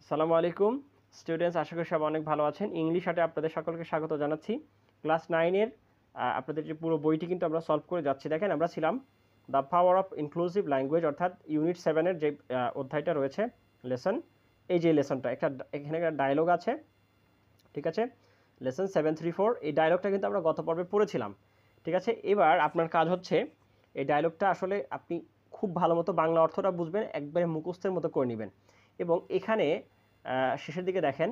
সালামু আলাইকুম স্টুডেন্টস, আশা করি সবাই অনেক ভালো আছেন। ইংলিশ আর্টে আপনাদের সকলকে স্বাগত জানাচ্ছি। ক্লাস 9-এর আপনাদের যে পুরো বইটি কিন্তু আমরা সলভ করে যাচ্ছি। দেখেন, আমরা ছিলাম the power of inclusive language, অর্থাৎ ইউনিট 7-এর যে অধ্যায়টা রয়েছে, লেসন। এই যে লেসনটা, এখানে একটা ডায়লগ আছে, ঠিক আছে? লেসন 734, এই ডায়লগটা কিন্তু আমরা গত পর্বে পড়েছিলাম, ঠিক আছে? এবার আপনার কাজ হচ্ছে এই ডায়লগটা আসলে আপনি খুব ভালো মতো বাংলা অর্থটা বুঝবেন, একবারে মুখস্থের মতো করে নেবেন। এবং এখানে শেষের দিকে দেখেন,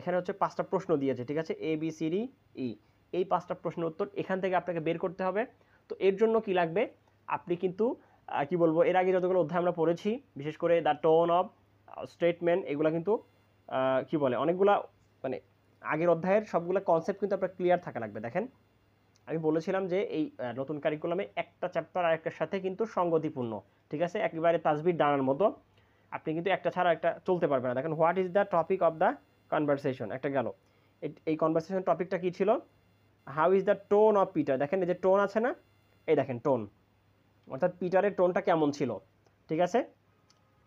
এখানে হচ্ছে 5টা প্রশ্ন দিয়েছে, ঠিক আছে? A B C D E, এই 5টা প্রশ্নের উত্তর এখান থেকে আপনাকে বের করতে হবে। তো এর জন্য কি লাগবে, আপনি কিন্তু কি বলবো, এর আগে যতগুলো অধ্যায় আমরা পড়েছি, বিশেষ করে দ্য টোন অফ স্টেটমেন্ট, এগুলো কিন্তু কি বলে, অনেকগুলা মানে আগের অধ্যায়ের সবগুলো কনসেপ্ট কিন্তু আপনার ক্লিয়ার থাকা লাগবে। দেখেন, আমি বলেছিলাম যে এই নতুন কারিকুলামে একটা চ্যাপ্টার আরেকটার সাথে কিন্তু সঙ্গতিপূর্ণ, ঠিক আছে? একেবারে তাসবির ডানার মতো, আপনি কিন্তু একটা ছাড়া একটা চলতে পারবে না। দেখেন, what is the topic of the conversation, একটা গেল। এই কনভারসেশন টপিকটা কী ছিল? How is the tone of Peter. দেখেন, এই যে টোন আছে না, এই দেখেন টোন, অর্থাৎ পিটারের টোনটা কেমন ছিল, ঠিক আছে?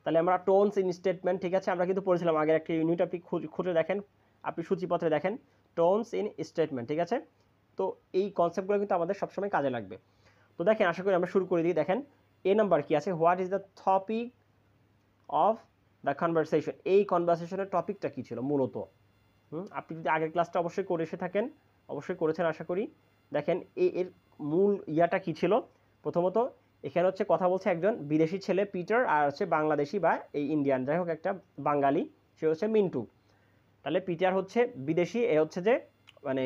তাহলে আমরা টোনস ইন স্টেটমেন্ট, ঠিক আছে, আমরা কিন্তু পড়েছিলাম আগের একটা ইউনিট, আপনি খুঁজে দেখেন, আপনি সূচিপত্রে দেখেন টোনস ইন স্টেটমেন্ট, ঠিক আছে? তো এই কনসেপ্টগুলো কিন্তু আমাদের সবসময় কাজে লাগবে। তো দেখেন, আশা করি আমরা শুরু করে দিই। দেখেন, এ নাম্বার কি আছে, what is the topic of the conversation. এই কনভারসেশনের টপিকটা কী ছিল মূলত? আপনি যদি আগের ক্লাসটা অবশ্যই করে এসে থাকেন, অবশ্যই করেছেন আশা করি। দেখেন, এর মূল ইয়াটা কী ছিল? প্রথমত, এখানে হচ্ছে কথা বলছে একজন বিদেশি ছেলে পিটার, আর হচ্ছে বাংলাদেশি বা এই ইন্ডিয়ান, যাই হোক একটা বাঙালি, সে হচ্ছে মিন্টু। তাহলে পিটার হচ্ছে বিদেশি, এ হচ্ছে যে মানে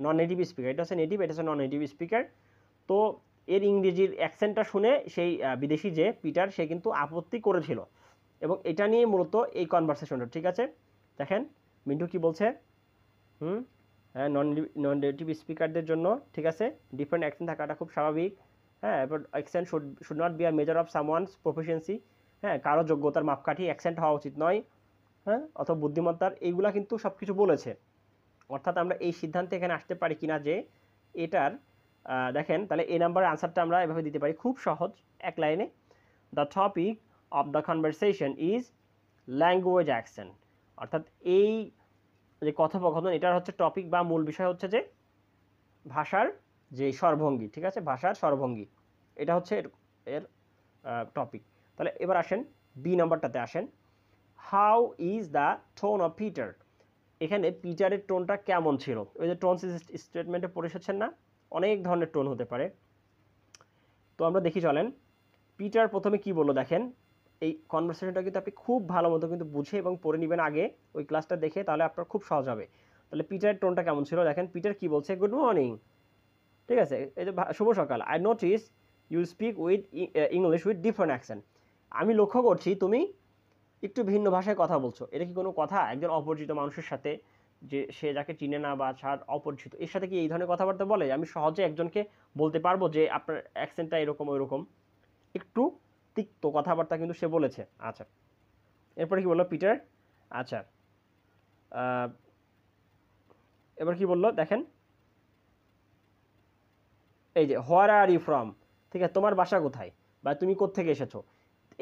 নন নেটিভ স্পিকার, এটা হচ্ছে নেটিভ, এটা হচ্ছে নন নেটিভ স্পিকার। তো এর ইংরেজির অ্যাকসেন্টটা শুনে সেই বিদেশি যে পিটার, সে কিন্তু আপত্তি করেছিল, এবং এটা নিয়ে মূলত এই কনভারসেশনটা, ঠিক আছে? দেখেন, মিন্টু কি বলছে, হ্যাঁ, নন নেটিভ স্পিকারদের জন্য, ঠিক আছে, ডিফারেন্ট অ্যাকসেন্ট থাকাটা খুব স্বাভাবিক। হ্যাঁ, এবার accent should not be a measure of someone's proficiency. হ্যাঁ, কারো যোগ্যতার মাপকাঠি অ্যাকসেন্ট হওয়া উচিত নয়, হ্যাঁ, অথবা বুদ্ধিমত্তার, এইগুলা কিন্তু সব কিছু বলেছে। অর্থাৎ আমরা এই সিদ্ধান্তে এখানে আসতে পারি কিনা যে এটার, দেখেন, তাহলে এই নাম্বারের আনসারটা আমরা এভাবে দিতে পারি, খুব সহজ, এক লাইনে। The topic of the conversation is language accent. অর্থাৎ এই যে কথোপকথন, এটার হচ্ছে টপিক বা মূল বিষয় হচ্ছে যে ভাষার যে স্বরভঙ্গি, ঠিক আছে? ভাষার স্বরভঙ্গি, এটা হচ্ছে এর টপিক। তাহলে এবার আসেন বি নাম্বারটাতে আসেন, how is the tone of Peter. এখানে পিটারের টোনটা কেমন ছিল? ওই যে টোন স্টেটমেন্টে পড়ে এসেছেন না, অনেক ধরনের টোন হতে পারে। তো আমরা দেখি, চলেন। পিটার প্রথমে কি বললো দেখেন, এই কনভারসেশনটা কিন্তু আপনি খুব ভালো মতো কিন্তু বুঝে এবং পড়ে নেবেন আগে ওই ক্লাসটা দেখে, তাহলে আপনার খুব সহজ হবে। তাহলে পিটারের টোনটা কেমন ছিল? দেখেন, পিটার কি বলছে, গুড মর্নিং, ঠিক আছে, এই যে শুভ সকাল, I notice you speak with English with different accent. আমি লক্ষ্য করছি তুমি একটু ভিন্ন ভাষায় কথা বলছো। এটা কি কোনো কথা? একজন অপরিচিত মানুষের সাথে, যে সে যাকে চিনে না বা ছাড় অপরিচিত, এর সাথে কি এই ধরনের কথাবার্তা বলে? আমি সহজে একজনকে বলতে পারবো যে আপনার অ্যাকসেন্টটা এরকম ওইরকম, একটু তিক্ত কথাবার্তা কিন্তু সে বলেছে। আচ্ছা, এরপরে কি বললো পিটার? আচ্ছা, এবার কি বললো দেখেন, এই যে হোয়ার আর ইউ ফ্রম, ঠিক আছে, তোমার বাসা কোথায় বা তুমি কোত্থেকে এসেছো।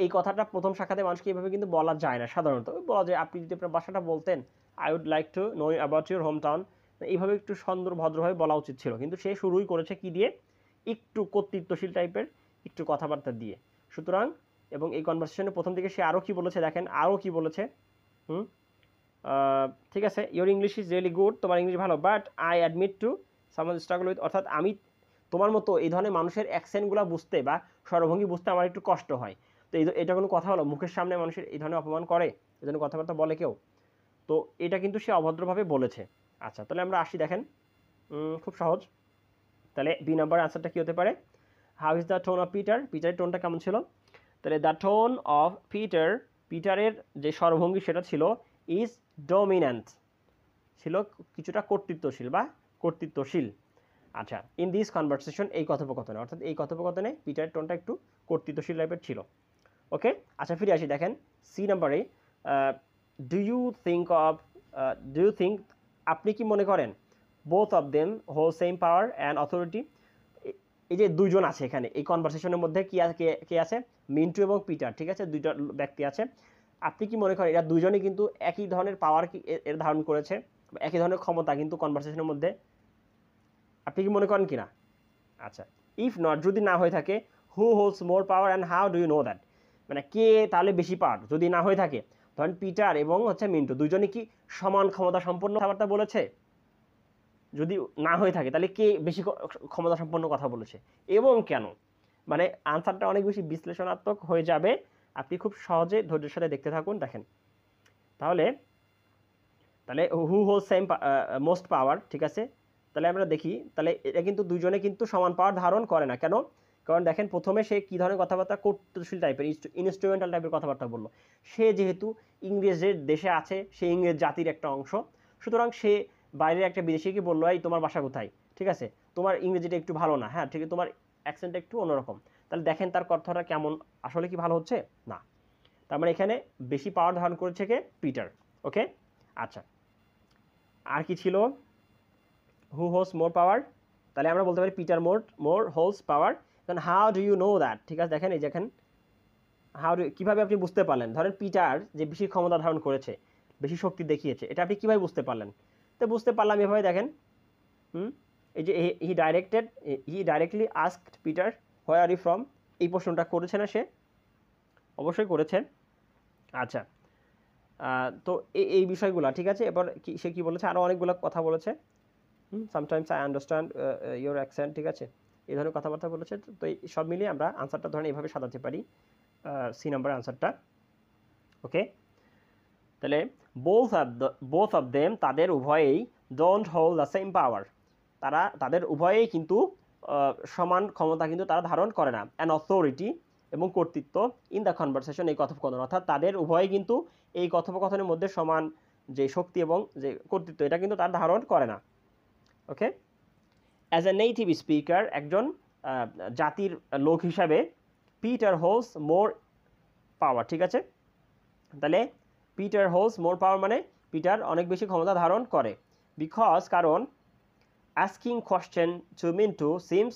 এই কথাটা প্রথম শাখাতে মানুষকে এইভাবে কিন্তু বলা যায় না সাধারণত, বলা যায় আপনি যদি আপনার বাসাটা বলতেন, I would like to know about your home town, এইভাবে একটু সুন্দর ভদ্রভাবে বলা উচিত ছিল, কিন্তু সে শুরুই করেছে কি দিয়ে? একটু কর্তৃত্বশীল টাইপের একটু কথাবার্তা দিয়ে। সুতরাং, এবং এই কনভারসেশনের প্রথম দিকে সে আরও কি বলেছে দেখেন, আরও কি বলেছে, হুম ঠিক আছে, your English is really good, তোমার ইংলিশ ভালো, but I admit to someone struggle with, অর্থাৎ আমি তোমার মতো এই ধরনের মানুষের অ্যাকসেন্টগুলো বুঝতে বা স্বরভঙ্গি বুঝতে আমার একটু কষ্ট হয়। তো এটা কোনো কথা হলো? মুখের সামনে মানুষের এই ধরনের অপমান করে, এই ধরনের কথাবার্তা বলে কেউ? তো এটা কিন্তু সে অভদ্রভাবে বলেছে। আচ্ছা, তাহলে আমরা আসি, দেখেন, খুব সহজ। তাহলে বি নাম্বার আনসারটা কী হতে পারে? How is the tone of Peter, পিটারের টোনটা কেমন ছিল? তাহলে দ্য টোন অফ পিটার, পিটারের যে স্বরভঙ্গি সেটা ছিল ইজ ডমিন্যান্ট, ছিল কিছুটা কর্তৃত্বশীল বা কর্তৃত্বশীল। আচ্ছা, ইন দিস কনভারসেশন, এই কথোপকথনে, অর্থাৎ এই কথোপকথনে পিটারের টোনটা একটু কর্তৃত্বশীল টাইপের ছিল। ওকে, আচ্ছা, ফিরে আসি। দেখেন, সি নাম্বারে, ডু ইউ থিঙ্ক, আপনি কি মনে করেন, both of them hold same power and authority. এই যে দুইজন আছে এখানে এই কনভারসেশনের মধ্যে, কে আছে? মিন্টু এবং পিটার, ঠিক আছে, দুইটা ব্যক্তি আছে। আপনি কি মনে করেন এরা দুজনেই কিন্তু একই ধরনের পাওয়ার কি এর ধারণ করেছে, একই ধরনের ক্ষমতা কিন্তু কনভারসেশনের মধ্যে? আপনি কি মনে করেন কি না? আচ্ছা, ইফ নট, যদি না হয়ে থাকে, who holds more power and how do you know that, মানে কে তাহলে বেশি পাওয়ার যদি না হয়ে থাকে, ধরেন পিটার এবং হচ্ছে মিন্টু দুজনে কি সমান ক্ষমতা সম্পন্ন কথাবার্তা বলেছে? যদি না হয়ে থাকে তাহলে কে বেশি ক্ষমতা সম্পন্ন কথা বলেছে এবং কেন? মানে আনসারটা অনেক বেশি বিশ্লেষণাত্মক হয়ে যাবে, আপনি খুব সহজে ধৈর্যের সাথে দেখতে থাকুন। দেখেন তাহলে তাহলে হু হোল সেম মোস্ট পাওয়ার, ঠিক আছে? তাহলে আমরা দেখি, তাহলে এটা কিন্তু দুজনে কিন্তু সমান পাওয়ার ধারণ করে না। কেন? কারণ দেখেন প্রথমে সে কী ধরনের কথাবার্তা, কর্তৃশীল টাইপের, ইনস্ট্রুমেন্টাল টাইপের কথাবার্তা বললো। সে যেহেতু ইংরেজের দেশে আছে, সে ইংরেজ জাতির একটা অংশ, সুতরাং সে বাইরের একটা বিদেশিকে বললো এই তোমার বাসা কোথায়, ঠিক আছে, তোমার ইংরেজিটা একটু ভালো না, হ্যাঁ ঠিক আছে, তোমার অ্যাকসেন্টটা একটু অন্যরকম। তাহলে দেখেন তার কথাটা কেমন, আসলে কি ভালো হচ্ছে না? তার মানে এখানে বেশি পাওয়ার ধারণ করেছে কে? পিটার। ওকে, আচ্ছা, আর কি ছিল? হু হোল্ডস মোর পাওয়ার, তাহলে আমরা বলতে পারি পিটার মোর হোল্ডস পাওয়ার। কারণ how do you know that, ঠিক আছে, দেখেন এই দেখেন হাউ ডু, কীভাবে আপনি বুঝতে পারলেন? ধরেন পিটার যে বেশি ক্ষমতা ধারণ করেছে, বেশি শক্তি দেখিয়েছে, এটা আপনি কীভাবে বুঝতে পারলেন? তো বুঝতে পারলাম এভাবে, দেখেন এই যে he directly asked Peter where are you from, এই প্রশ্নটা করেছে না সে? অবশ্যই করেছে। আচ্ছা, তো এই বিষয়গুলো ঠিক আছে। এবার সে কি বলেছে, আরও অনেকগুলো কথা বলেছে। Sometimes I understand your accent, ঠিক আছে, এই ধরনের কথাবার্তা বলেছে। তো এই সব মিলিয়ে আমরা আনসারটা ধরেন এইভাবে সাজাতে পারি, সি নাম্বার আনসারটা। ওকে, তাহলে বোথ অফ দেম, তাদের উভয়েই, ডোন্ট হোল্ড দ্য সেম পাওয়ার, তাদের উভয়েই কিন্তু সমান ক্ষমতা কিন্তু তারা ধারণ করে না। অ্যান অথরিটি, এবং কর্তৃত্ব, ইন দ্য কনভারসেশন, এই কথোপকথন, অর্থাৎ তাদের উভয়ই কিন্তু এই কথোপকথনের মধ্যে সমান যে শক্তি এবং যে কর্তৃত্ব, এটা কিন্তু তারা ধারণ করে না। ওকে, অ্যাজ এ নেটিভ স্পিকার, একজন জাতির লোক হিসাবে, পিটার হোল্ডস মোর পাওয়ার, ঠিক আছে। তাহলে পিটার হোল্ডস মোর পাওয়ার মানে পিটার অনেক বেশি ক্ষমতা ধারণ করে। বিকজ, কারণ, asking question to Mintu seems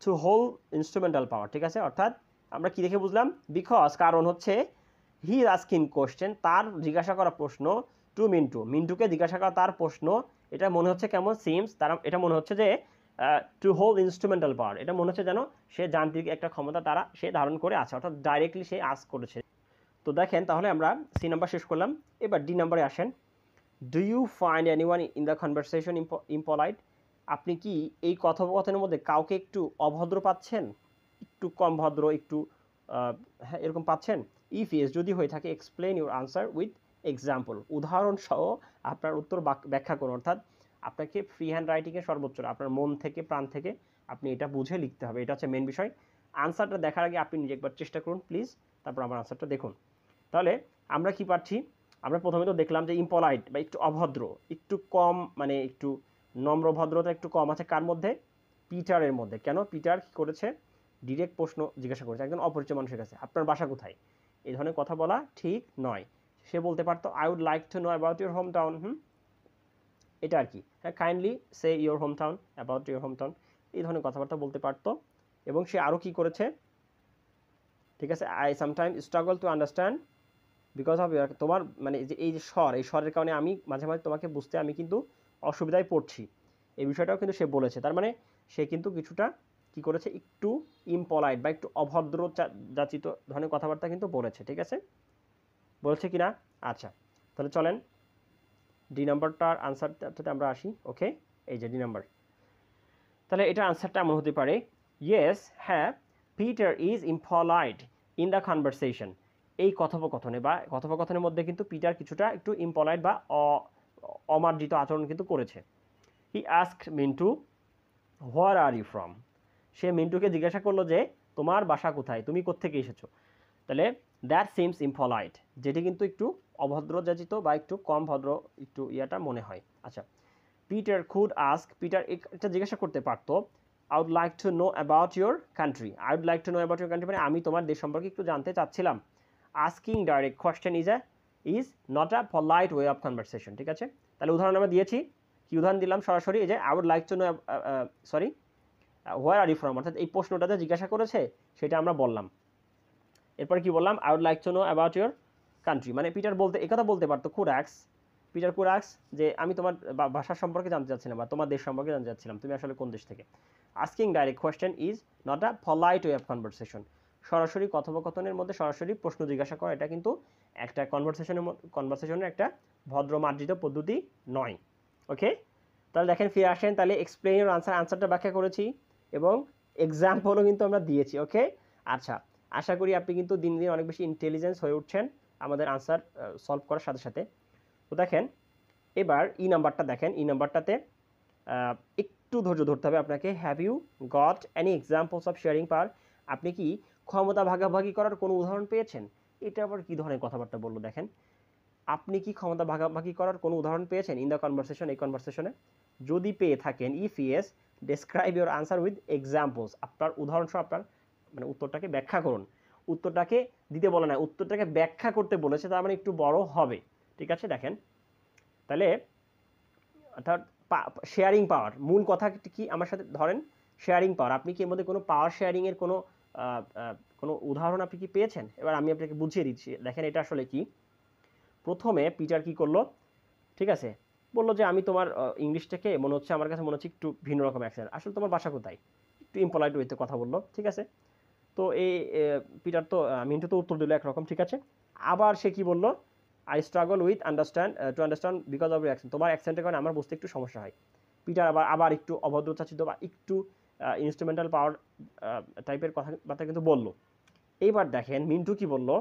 to hold instrumental power, ঠিক আছে, অর্থাৎ আমরা কি দেখে বুঝলাম? বিকজ, কারণ হচ্ছে, হি ইজ আস্কিং কোশ্চেন, তার জিজ্ঞাসা করা প্রশ্ন, টু মিন্টুকে জিজ্ঞাসা করা তার প্রশ্ন, এটা মনে হচ্ছে কেমন? সিমস, তার এটা মনে হচ্ছে যে টু হোল্ড ইনস্ট্রুমেন্টাল পাওয়ার, এটা মনে হচ্ছে যেন সে যান্ত্রিক একটা ক্ষমতা সে ধারণ করে আছে, অর্থাৎ ডাইরেক্টলি সে আস্ক করেছে। তো দেখেন তাহলে আমরা সি নাম্বার শেষ করলাম, এবার ডি নাম্বারে আসেন। Do you find anyone in the conversation impolite, আপনি কি এই কথোপকথনের মধ্যে কাউকে একটু অভদ্র পাচ্ছেন, একটু কম ভদ্র, একটু হ্যাঁ এরকম পাচ্ছেন? ইফ ইয়েস, যদি হয়ে থাকে, explain your answer with example, উদাহরণ সহ আপনার উত্তর ব্যাখ্যা করুন। অর্থাৎ আপনাকে ফ্রি হ্যান্ড রাইটিংয়ে সর্বোচ্চ আপনার মন থেকে, প্রাণ থেকে আপনি এটা বুঝে লিখতে হবে, এটা হচ্ছে মেন বিষয়। আনসারটা দেখার আগে আপনি নিজে একবার চেষ্টা করুন প্লিজ, তারপর আমার আনসারটা দেখুন। তাহলে আমরা কি পাচ্ছি? আমরা প্রথমে তো দেখলাম যে ইম্পলাইট বা একটু অভদ্র, একটু কম, মানে একটু নম্র ভদ্রতা একটু কম আছে কার মধ্যে? পিটারের মধ্যে। কেন? পিটার কি করেছে? ডিরেক্ট প্রশ্ন জিজ্ঞাসা করেছে একজন অপরিচিত মানুষের কাছে, আপনার বাসা কোথায়? এই ধরনের কথা বলা ঠিক নয়। সে বলতে পারতো I would like to know about your home town, এটা আর কি, হ্যাঁ, kindly say your home town, about your home town, এই ধরনের কথাবার্তা বলতে পারতো। এবং সে আরও কি করেছে? ঠিক আছে, I sometime struggle to understand because of your, তোমার মানে যে এই যে স্বর, এই স্বরের কারণে আমি মাঝে মাঝে তোমাকে বুঝতে আমি কিন্তু অসুবিধায় পড়ছি, এই বিষয়টাও কিন্তু সে বলেছে। তার মানে সে কিন্তু কিছুটা কি করেছে? একটু ইমপলাইট বা একটু অভদ্র যাচিত ধরনের কথাবার্তা কিন্তু বলেছে, ঠিক আছে, বলছে কি না? আচ্ছা, তাহলে চলেন ডি নাম্বারটার আনসারটাতে আমরা আসি। ওকে, এই যে ডি নাম্বার, তাহলে এটার আনসারটা এমন হতে পারে, ইয়েস, হ্যাঁ, Peter is impolite in the conversation, এই কথোপকথনে বা কথোপকথনের মধ্যে কিন্তু পিটার কিছুটা একটু ইমপলাইট বা অমার্জিত আচরণ কিন্তু করেছে। He asked Mintu where are you from, সে মিন্টুকে জিজ্ঞাসা করলো যে তোমার বাসা কোথায়, তুমি কোত্থেকে এসেছো। তাহলে দ্যাট সিমস ইমপলাইট, যেটি কিন্তু একটু অভদ্র যাচিত বা একটু কম ভদ্র একটু ইয়াটা মনে হয়। আচ্ছা, পিটার কুড আস্ক, পিটার এটা জিজ্ঞাসা করতে পারতো, I would like to know about your country, I would like to know about your country মানে আমি তোমার দেশ সম্পর্কে একটু জানতে চাচ্ছিলাম। Asking direct question is not a polite way of conversation, ঠিক আছে। তাহলে উদাহরণ আমরা দিয়েছি, কি উদাহরণ দিলাম? সরাসরি এই যে I would like to know, where are you from, অর্থাৎ এই প্রশ্নটাতে জিজ্ঞাসা করেছে সেটা আমরা বললাম। এরপর কি বললাম, I would like to know about your country, মানে পিটার বলতে একথা বলতে পারতো, পিটার কুড আস্ক যে আমি তোমার ভাষা সম্পর্কে জানতে চাচ্ছিলাম বা তোমার দেশ সম্পর্কে জানতে চাচ্ছিলাম, তুমি আসলে কোন দেশ থেকে। Asking direct question is not a polite way of conversation, সরাসরি কথোপকথনের মধ্যে সরাসরি প্রশ্ন জিজ্ঞাসা করা এটা কিন্তু একটা কনভারসেশনের একটা ভদ্র মার্জিত পদ্ধতি নয়। ওকে, তাহলে দেখেন ফিরে আসেন, তাহলে এক্সপ্লেইন ইউর আনসারটা ব্যাখ্যা করেছি এবং এক্সাম্পলও কিন্তু আমরা দিয়েছি। ওকে, আচ্ছা, আশা করি আপনি কিন্তু দিন দিন অনেক বেশি ইন্টেলিজেন্স হয়ে উঠছেন আমাদের আনসার সলভ করার সাথে সাথে। তো দেখেন এবার নাম্বারটা দেখেন, নাম্বারটাতে একটু ধৈর্য ধরতে হবে আপনাকে। Have you got any examples of sharing power, আপনি কি ক্ষমতা ভাগাভাগি করার কোনো উদাহরণ পেয়েছেন? এটা আবার কী ধরনের কথাবার্তা বললো দেখেন, আপনি কি ক্ষমতা ভাগাভাগি করার কোনো উদাহরণ পেয়েছেন ইন দ্য কনভারসেশন, এই কনভারসেশনে? যদি পেয়ে থাকেন, if yes describe your answer with examples, আপনার উদাহরণসহ আপনার মানে উত্তরটাকে ব্যাখ্যা করুন। উত্তরটাকে দিতে বলে না, উত্তরটাকে ব্যাখ্যা করতে বলেছে, তার মানে একটু বড় হবে। ঠিক আছে, দেখেন তাহলে অর্থাৎ শেয়ারিং পাওয়ার মূল কথা কি আমার সাথে ধরেন, শেয়ারিং পাওয়ার, আপনি কি এর মধ্যে কোনো পাওয়ার শেয়ারিংয়ের কোনো উদাহরণ আপনি কি পেয়েছেন? এবার আমি আপনাকে বুঝিয়ে দিচ্ছি, দেখেন এটা আসলে কি। প্রথমে পিটার কি করলো, ঠিক আছে, বললো যে আমি তোমার ইংলিশটাকে মনে হচ্ছে, আমার কাছে মনে হচ্ছে একটু ভিন্ন রকম অ্যাকসেন্ট, আসলে তোমার বাসা কোথায়, একটু ইম্পলাইট ওয়েতে কথা বললো। ঠিক আছে, তো এই পিটার তো মিন্টু তো উত্তর দিল একরকম। ঠিক আছে, আবার সে কি বললো, I struggle with understand because of your accent, তোমার অ্যাকসেন্টের কারণে আমার বুঝতে একটু সমস্যা হয়। পিটার আবার একটু অভদ্রচাচিত বা একটু ইনস্ট্রুমেন্টাল পাওয়ার টাইপের কথাবার্তা কিন্তু বললো। এইবার দেখেন মিন্টু কি বললো,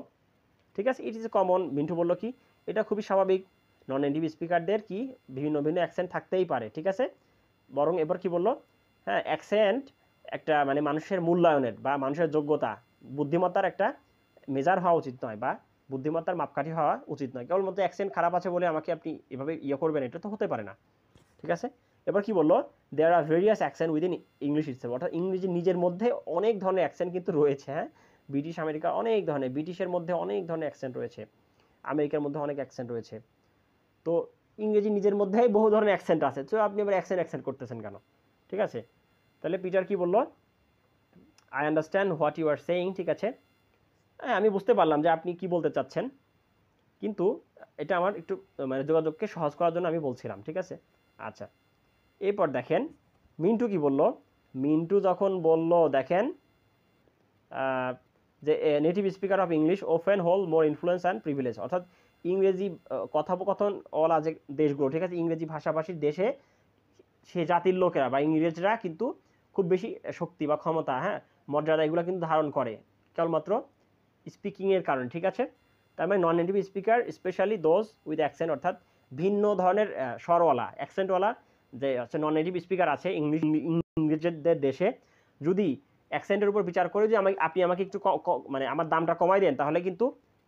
ঠিক আছে, it is a common, Mintu বললো কি, এটা খুবই স্বাভাবিক, নন নেটিভ স্পিকারদের কি ভিন্ন ভিন্ন অ্যাকসেন্ট থাকতেই পারে। ঠিক আছে, বরং এবার কি বললো, হ্যাঁ অ্যাকসেন্ট একটা মানে মানুষের মূল্যায়নের বা মানুষের যোগ্যতা বুদ্ধিমত্তার একটা মেজার হওয়া উচিত নয়, বা বুদ্ধিমত্তার মাপকাঠি হওয়া উচিত নয়। কেবলমাত্র অ্যাকসেন্ট খারাপ আছে বলে আমাকে আপনি এভাবে করবেন, এটা তো হতে পারে না। ঠিক আছে, এবার কি বললো, there are various accent within English itself, অর্থাৎ ইংরেজি নিজের মধ্যে অনেক ধরনের অ্যাকসেন্ট কিন্তু রয়েছে। হ্যাঁ, ব্রিটিশ আমেরিকা অনেক ধরনের, ব্রিটিশের মধ্যে অনেক ধরনের অ্যাকসেন্ট রয়েছে, আমেরিকার মধ্যে অনেক অ্যাকসেন্ট রয়েছে। তো ইংরেজি নিজের মধ্যেই বহু ধরনের অ্যাকসেন্ট আছে, তো আপনি আবার অ্যাকসেন্ট করতেছেন কেন? ঠিক আছে, তাহলে পিটার কি বললো, I understand what you are saying, ঠিক আছে, হ্যাঁ আমি বুঝতে পারলাম যে আপনি কি বলতে চাচ্ছেন, কিন্তু এটা আমার একটু মানে যোগাযোগকে সহজ করার জন্য আমি বলছিলাম। ঠিক আছে, আচ্ছা, এরপর দেখেন মিন্টু কি বলল, মিন্টু যখন বলল দেখেন যে native speaker of English often hold more influence and privilege, অর্থাৎ ইংরেজি কথোপকথন ওলা যে দেশগুলো, ঠিক আছে, ইংরেজি ভাষাভাষীর দেশে সে জাতির লোকেরা বা ইংরেজরা কিন্তু খুব বেশি শক্তি বা ক্ষমতা, হ্যাঁ মর্যাদা এগুলো কিন্তু ধারণ করে কেবলমাত্র স্পিকিংয়ের কারণে। ঠিক আছে, তার মানে non native speaker specially those with accent, অর্থাৎ ভিন্ন ধরনের স্বরওয়ালা অ্যাকসেন্টওয়ালা যে হচ্ছে নন নেটিভ স্পিকার আছে ইংরেজদের দেশে, যদি অ্যাকসেন্টের উপর বিচার করে যে আপনি আমাকে একটু মানে আমার দামটা কমাই দেন, তাহলে কিন্তু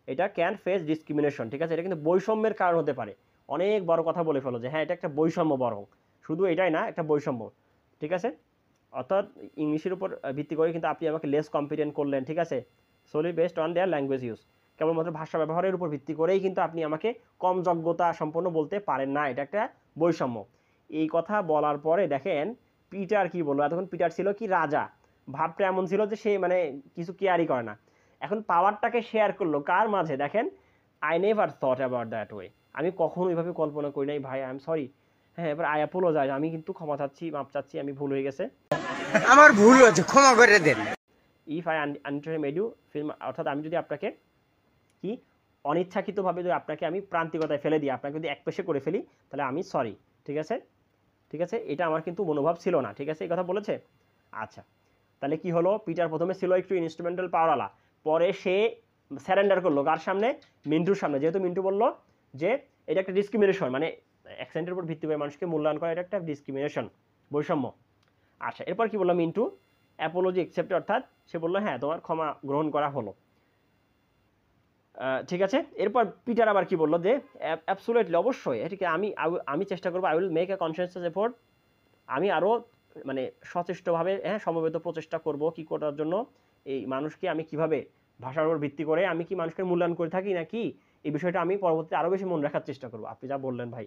এটা ক্যান ফেস ডিসক্রিমিনেশন। ঠিক আছে, এটা কিন্তু বৈষম্যের কারণ হতে পারে। অনেক বড় কথা বলে ফেলো যে হ্যাঁ এটা একটা বৈষম্য, বরং শুধু এটাই না, একটা বৈষম্য। ঠিক আছে, অর্থাৎ ইংলিশের উপর ভিত্তি করে কিন্তু আপনি আমাকে লেস কম্পিটেন্ট করলেন। ঠিক আছে, Solly based on their language use, কেবলমাত্র ভাষা ব্যবহারের উপর ভিত্তি করেই কিন্তু আপনি আমাকে কম যোগ্যতা সম্পন্ন বলতে পারেন না, এটা একটা বৈষম্য। এই কথা বলার পরে দেখেন পিটার কি বললো, এতক্ষণ পিটার ছিল কি রাজা, ভাবটা এমন ছিল যে সে মানে কিছু কেয়ারই করে না, এখন পাওয়ারটাকে শেয়ার করলো কার মাঝে, দেখেন I never thought about that way, আমি কখনো এইভাবে কল্পনা করি নাই ভাই, আই এম সরি, হ্যাঁ এবার আই অ্যাপোলোজাইজ, আমি কিন্তু ক্ষমা চাচ্ছি, মাপ চাচ্ছি, আমি ভুল হয়ে গেছে, আমার ভুল হয়েছে, ক্ষমা করে দেন। If I unintentionally made you feel, অর্থাৎ আমি যদি আপনাকে কি অনিচ্ছাকৃতভাবে যদি আপনাকে আমি প্রান্তিকতায় ফেলে দিই, আপনাকে যদি একপেশে করে ফেলি, তাহলে আমি সরি। ঠিক আছে, ঠিক আছে, এটা আমার কিন্তু মনোভাব ছিল না। ঠিক আছে, এই কথা বলেছে। আচ্ছা, তাহলে কি হলো, পিটার প্রথমে ছিল একটু ইনস্ট্রুমেন্টাল পাওয়ারওয়ালা, পরে সে স্যারেন্ডার করলো কার সামনে, মিন্টুর সামনে, যেহেতু মিন্টু বললো যে এটা একটা ডিসক্রিমিনেশন, মানে অ্যাকসেন্টের উপর ভিত্তি করে মানুষকে মূল্যায়ন করা, এটা একটা ডিসক্রিমিনেশন, বৈষম্য। আচ্ছা, এরপর কি বললো মিন্টু, অ্যাপোলজি অ্যাকসেপ্টেড, অর্থাৎ সে বললো হ্যাঁ তোমার ক্ষমা গ্রহণ করা হলো। ঠিক আছে, এরপর পিটার আবার কি বললো যে অ্যাবসোলিউটলি অবশ্যই এটিকে আমি চেষ্টা করবো, I will make a conscious effort, আমি আরও মানে সচেষ্টভাবে হ্যাঁ সমবেত প্রচেষ্টা করব কি করার জন্য, এই মানুষকে আমি কিভাবে ভাষার উপর ভিত্তি করে আমি কি মানুষকে মূল্যায়ন করে থাকি নাকি, এই বিষয়টা আমি পরবর্তীতে আরও বেশি মনে রাখার চেষ্টা করব। আপনি যা বললেন ভাই,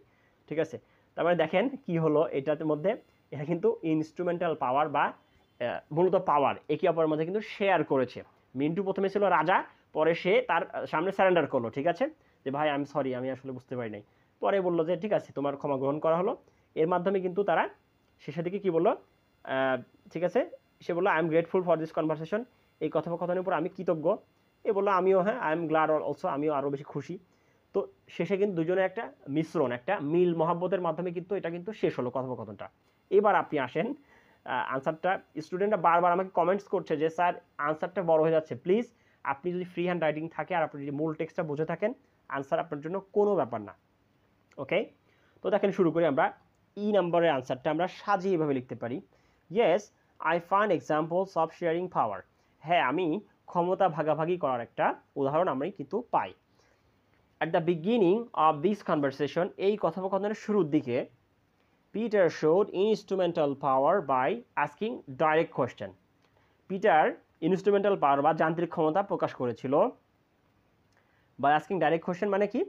ঠিক আছে, তারপরে দেখেন কি হলো এটার মধ্যে, এটা কিন্তু ইনস্ট্রুমেন্টাল পাওয়ার বা মূলত পাওয়ার একে অপরের মধ্যে কিন্তু শেয়ার করেছে। মিন্টু প্রথমে ছিল রাজা, পরে সে তার সামনে স্যারেন্ডার করলো, ঠিক আছে, যে ভাই আমি সরি, আমি আসলে বুঝতে পারি নাই। পরে বললো যে ঠিক আছে, তোমার ক্ষমা গ্রহণ করা হলো। এর মাধ্যমে কিন্তু তারা শেষের দিকে কি বললো, ঠিক আছে, সে বললো I am grateful for this conversation, এই কথোপকথনের উপর আমি কৃতজ্ঞ। এ বললো আমিও, হ্যাঁ আই এম গ্ল্যাড অলসো, আমিও আরও বেশি খুশি। তো শেষে কিন্তু দুজনের একটা মিশ্রণ, একটা মিল মহাব্বতের মাধ্যমে কিন্তু এটা কিন্তু শেষ হলো কথোপকথনটা। এবার আপনি আসেন আনসারটা। স্টুডেন্টরা বারবার আমাকে কমেন্টস করছে যে স্যার আনসারটা বড় হয়ে যাচ্ছে, প্লিজ আপনি যদি ফ্রি হ্যান্ড রাইটিং থাকে আর আপনি যদি মূল টেক্সটটা বুঝে থাকেন, আনসার আপনার জন্য কোনো ব্যাপার না। ওকে, তো দেখেন শুরু করি আমরা। ই নাম্বারের আনসারটা আমরা সাজিয়ে এভাবে লিখতে পারি, yes I find examples of sharing power. হ্যাঁ, আমি ক্ষমতা ভাগাভাগি করার একটা উদাহরণ আমি কিন্তু পাই। At the beginning of this conversation, এই কথোপকথনের শুরুর দিকে, Peter showed instrumental power by asking direct question. Peter instrumental power বা যান্ত্রিক ক্ষমতা প্রকাশ করেছিল বাই আস্কিং ডাইরেক্ট কোয়েশ্চেন, মানে কি,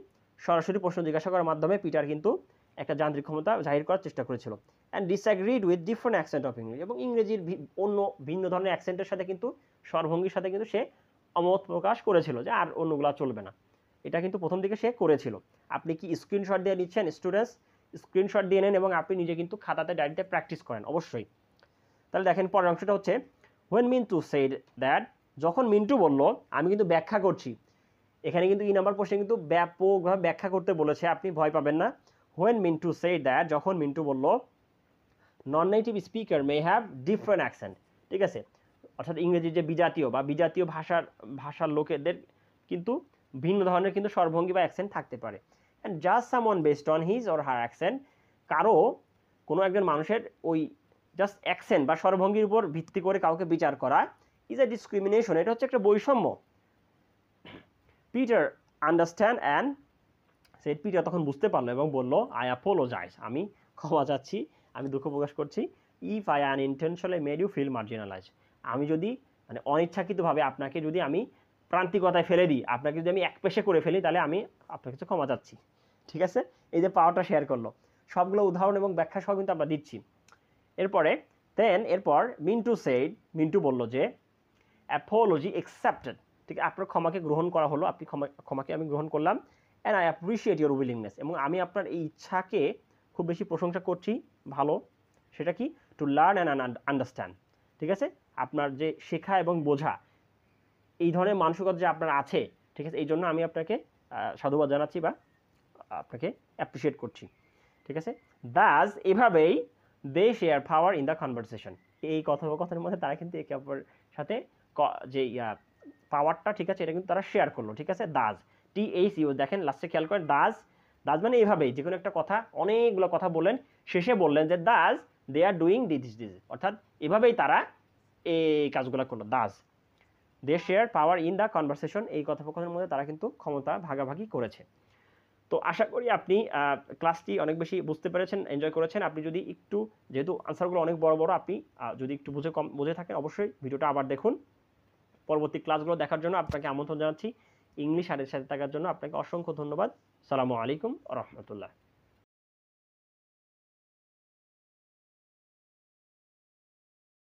সরাসরি প্রশ্ন জিজ্ঞাসা করার মাধ্যমে পিটার কিন্তু একটা যান্ত্রিক ক্ষমতা জাহির করার চেষ্টা করেছিল। And disagreed with different accent of English, এবং ইংরেজির অন্য ভিন্ন ধরনের অ্যাকসেন্টের সাথে কিন্তু স্বরভঙ্গির সাথে কিন্তু সে অমত প্রকাশ করেছিল যে আর অন্যগুলো চলবে না। এটা কিন্তু প্রথম দিকে সে করেছিল। আপনি কি স্ক্রিনশট দিয়ে নিচ্ছেন স্টুডেন্টস? স্ক্রিনশট দিয়ে নেন এবং আপনি নিজে কিন্তু খাতাতে ডায়েরিতে প্র্যাকটিস করেন অবশ্যই। তাহলে দেখেন পরের অংশটা হচ্ছে, হোয়েন মিন্টু সেড দ্যাট, যখন মিন্টু বলল, আমি কিন্তু ব্যাখ্যা করছি এখানে, কিন্তু ই নাম্বার প্রশ্নে কিন্তু ব্যাপকভাবে ব্যাখ্যা করতে বলেছে, আপনি ভয় পাবেন না। হোয়েন মিন্টু সেড দ্যাট, যখন মিন্টু বলল, non native speaker may have different accent, ঠিক আছে, অর্থাৎ ইংরেজির যে বিজাতীয় বা বিজাতীয় ভাষার লোকেদের কিন্তু ভিন্ন ধরনের কিন্তু স্বরভঙ্গি বা অ্যাকসেন্ট থাকতে পারে। And just someone based on his or her accent, কোনো একজন মানুষের ওই জাস্ট অ্যাকসেন্ট বা স্বরভঙ্গির উপর ভিত্তি করে কাউকে বিচার করা ইজ এ ডিসক্রিমিনেশন, এটা হচ্ছে একটা বৈষম্য। Peter understand and said, Peter তখন বুঝতে পারলো এবং বলল, আই অ্যাপোলোজাইজ, আমি ক্ষমা চাচ্ছি, আমি দুঃখ প্রকাশ করছি। If I unintentionally made you feel marginalize, আমি যদি মানে অনিচ্ছাকৃতভাবে আপনাকে যদি আমি প্রান্তিকতায় ফেলে দিই, আপনাকে যদি আমি একপেশে করে ফেলি, তাহলে আমি আপনার কাছে ক্ষমা চাচ্ছি। ঠিক আছে, এই যে পাওয়ারটা শেয়ার করলো, সবগুলো উদাহরণ এবং ব্যাখ্যা সহ কিন্তু আমরা দিচ্ছি। এরপরে এরপর মিন্টু সেড, মিন্টু বলল যে অ্যাপোলজি অ্যাকসেপ্টেড, ঠিক আছে, আপনার ক্ষমাকে গ্রহণ করা হলো, আপনি ক্ষমাকে আমি গ্রহণ করলাম। And I appreciate your willingness, এবং আমি আপনার এই ইচ্ছাকে খুব বেশি প্রশংসা করছি, ভালো, সেটা কি, টু লার্ন অ্যান্ড আন্ডারস্ট্যান্ড, ঠিক আছে, আপনার যে শেখা এবং বোঝা এই ধরনের মানসিকতা যে আপনার আছে, ঠিক আছে, এই জন্য আমি আপনাকে সাধুবাদ জানাচ্ছি বা আপনাকে অ্যাপ্রিসিয়েট করছি, ঠিক আছে। দাস, এভাবেই they share power in the conversation, এই কথোপকথনের মধ্যে তারা কিন্তু একে অপরের সাথে যে পাওয়ারটা, ঠিক আছে, এটা কিন্তু তারা শেয়ার করলো, ঠিক আছে। দাস, THU, দেখেন লাস্টে খেয়াল করেন, দাস, দাস মানে এভাবেই, যে কোনো একটা কথা, অনেকগুলো কথা বললেন, শেষে বললেন যে thus they are doing this, অর্থাৎ এভাবেই তারা এই কাজগুলো করলো। Thus they share power in the conversation, এই কথোপকথনের মধ্যে তারা কিন্তু ক্ষমতা ভাগাভাগি করেছে। তো আশা করি আপনি ক্লাসটি অনেক বেশি বুঝতে পেরেছেন, এনজয় করেছেন। আপনি যদি একটু, যেহেতু আনসারগুলো অনেক বড় বড়, আপনি যদি একটু বুঝে থাকেন, অবশ্যই ভিডিওটা আবার দেখুন। পরবর্তী ক্লাসগুলো দেখার জন্য আপনাকে আমন্ত্রণ জানাচ্ছি। ইংলিশ আরের সাথে থাকার জন্য আপনাকে অসংখ্য ধন্যবাদ। আসসালামু আলাইকুম ওয়া রাহমাতুল্লাহ।